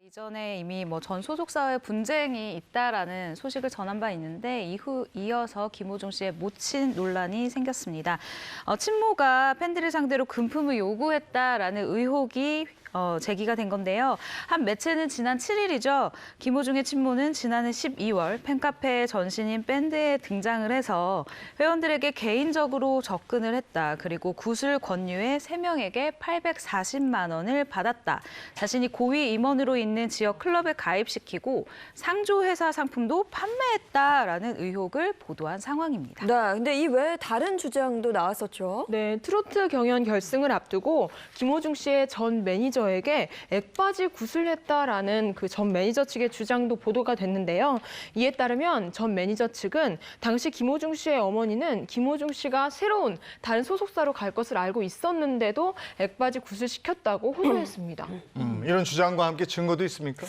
이전에 이미 전 소속사와의 분쟁이 있다라는 소식을 전한 바 있는데 이어서 김호중 씨의 모친 논란이 생겼습니다. 친모가 팬들을 상대로 금품을 요구했다라는 의혹이 제기가 된 건데요. 한 매체는 지난 7일이죠. 김호중의 친모는 지난해 12월 팬카페 전신인 밴드에 등장을 해서 회원들에게 개인적으로 접근을 했다. 그리고 구슬 권유에 3명에게 840만 원을 받았다. 자신이 고위 임원으로 있는 지역 클럽에 가입시키고 상조회사 상품도 판매했다라는 의혹을 보도한 상황입니다. 네, 근데 이 외에 다른 주장도 나왔었죠. 네, 트로트 경연 결승을 앞두고 김호중 씨의 전 매니저에게 액바지 구슬했다라는 그 전 매니저 측의 주장도 보도가 됐는데요. 이에 따르면 전 매니저 측은 당시 김호중 씨의 어머니는 김호중 씨가 새로운 다른 소속사로 갈 것을 알고 있었는데도 액바지 구슬시켰다고 호소했습니다. 이런 주장과 함께 증거도 있습니까?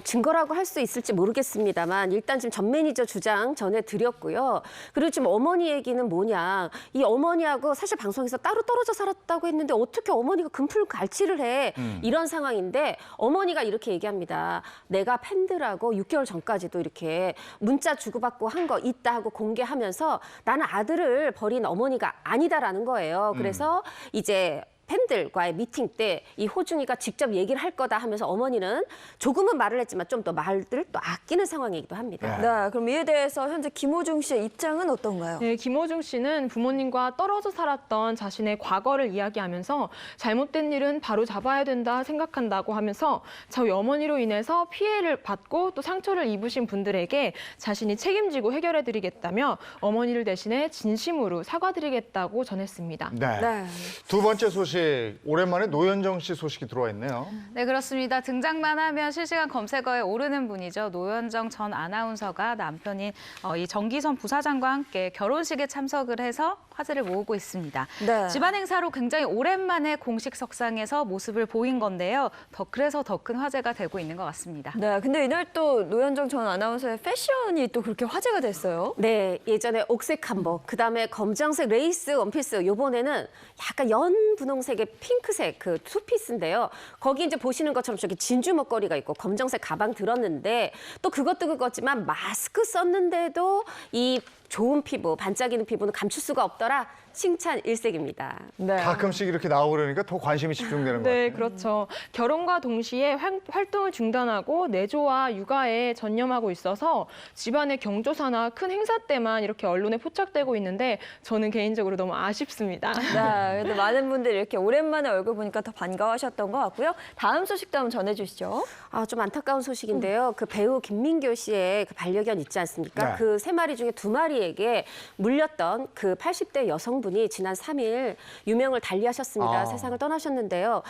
증거라고 할 수 있을지 모르겠습니다만 일단 지금 전 매니저 주장 전해드렸고요. 그리고 지금 어머니 얘기는 뭐냐. 이 어머니하고 사실 방송에서 따로 떨어져 살았다고 했는데 어떻게 어머니가 금풀 갈취를 해. 이런 상황인데 어머니가 이렇게 얘기합니다. 내가 팬들하고 6개월 전까지도 이렇게 문자 주고받고 한 거 있다 하고 공개하면서 나는 아들을 버린 어머니가 아니다라는 거예요. 그래서 이제 팬들과의 미팅 때 이 호중이가 직접 얘기를 할 거다 하면서 어머니는 조금은 말을 했지만 좀 더 말을 또 아끼는 상황이기도 합니다. 네, 그럼 이에 대해서 현재 김호중 씨의 입장은 어떤가요? 네, 김호중 씨는 부모님과 떨어져 살았던 자신의 과거를 이야기하면서 잘못된 일은 바로 잡아야 된다 생각한다고 하면서 저희 어머니로 인해서 피해를 받고 또 상처를 입으신 분들에게 자신이 책임지고 해결해드리겠다며 어머니를 대신해 진심으로 사과드리겠다고 전했습니다. 네. 두 번째 소식, 오랜만에 노현정 씨 소식이 들어와 있네요. 네, 그렇습니다. 등장만 하면 실시간 검색어에 오르는 분이죠. 노현정 전 아나운서가 남편인 이 정기선 부사장과 함께 결혼식에 참석을 해서 화제를 모으고 있습니다. 네. 집안 행사로 굉장히 오랜만에 공식 석상에서 모습을 보인 건데요. 그래서 더 큰 화제가 되고 있는 것 같습니다. 네, 근데 이날 또 노현정 전 아나운서의 패션이 또 그렇게 화제가 됐어요. 네, 예전에 옥색 한복, 그다음에 검정색 레이스 원피스, 요번에는 약간 연분홍색의 핑크색 그 투피스인데요. 거기 이제 보시는 것처럼 저기 진주 목걸이가 있고 검정색 가방 들었는데 또 그것도 그거지만 마스크 썼는데도 이 좋은 피부, 반짝이는 피부는 감출 수가 없더라. 칭찬 일색입니다. 네. 가끔씩 이렇게 나오고 그러니까 더 관심이 집중되는 것 같아요. 네, 그렇죠. 결혼과 동시에 활동을 중단하고 내조와 육아에 전념하고 있어서 집안의 경조사나 큰 행사 때만 이렇게 언론에 포착되고 있는데 저는 개인적으로 너무 아쉽습니다. 네, 근데 많은 분들이 이렇게 오랜만에 얼굴 보니까 더 반가워하셨던 것 같고요. 다음 소식도 한번 전해주시죠. 좀 안타까운 소식인데요. 그 배우 김민교 씨의 그 반려견 있지 않습니까? 네. 그 3마리 중에 2마리에게 물렸던 그 80대 여성분이 지난 3일 유명을 달리하셨습니다. 세상을 떠나셨는데요.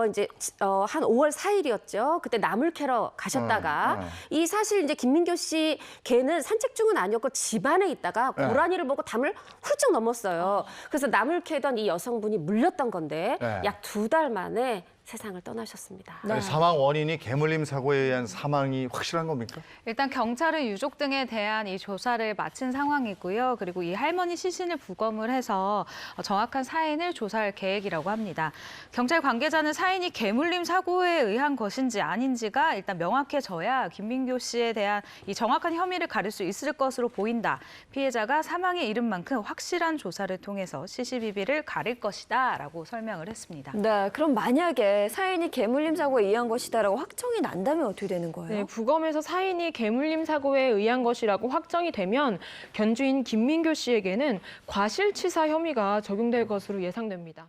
이제 한 5월 4일이었죠. 그때 나물 캐러 가셨다가 이 사실 이제 김민교 씨 걔는 산책 중은 아니었고 집 안에 있다가 고라니를 보고 담을 훌쩍 넘었어요. 그래서 나물 캐던 이 여성분이 물렸던 건데 약 2달 만에 세상을 떠나셨습니다. 아니, 사망 원인이 개물림 사고에 의한 사망이 확실한 겁니까? 일단 경찰은 유족 등에 대한 이 조사를 마친 상황이고요. 그리고 이 할머니 시신을 부검을 해서 정확한 사인을 조사할 계획이라고 합니다. 경찰 관계자는 사인이 개물림 사고에 의한 것인지 아닌지가 일단 명확해져야 김민교 씨에 대한 이 정확한 혐의를 가릴 수 있을 것으로 보인다. 피해자가 사망에 이른 만큼 확실한 조사를 통해서 시시비비를 가릴 것이다라고 설명을 했습니다. 네, 그럼 만약에 사인이 개물림 사고에 의한 것이다라고 확정이 난다면 어떻게 되는 거예요? 네, 부검에서 사인이 개물림 사고에 의한 것이라고 확정이 되면 견주인 김민교 씨에게는 과실치사 혐의가 적용될 것으로 예상됩니다.